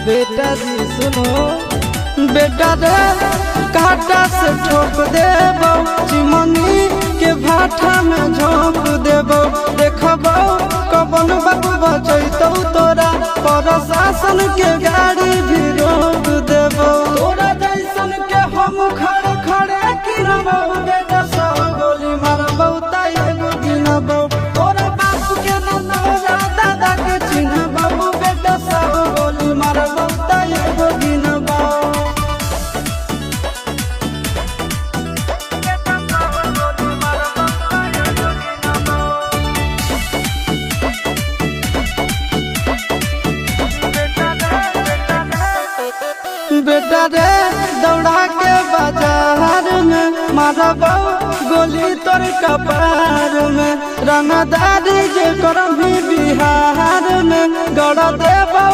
बेटा जी सुनो बेटा रे काटा से ठोक देबो चिमनी के भाटा में झोंक देबो देखबो कबन बाबू बचैतौ तोरा प्रशासन के गाड़ी भी रोक देबो तोरा जैसन के हम खड़े खड़े गिरबो बेटा सौ गोली मारबो ताई एगो गिनबो तोरा बाप के न तोरा दादा के चिन्हबो बेटा सौ गोली मारबो ताई एगो गिनबो बेटा रे दौड़ा के बाजार में मारबो गोली तोर कपार में रंगदारी जे करम बिहार में गड़ देबो।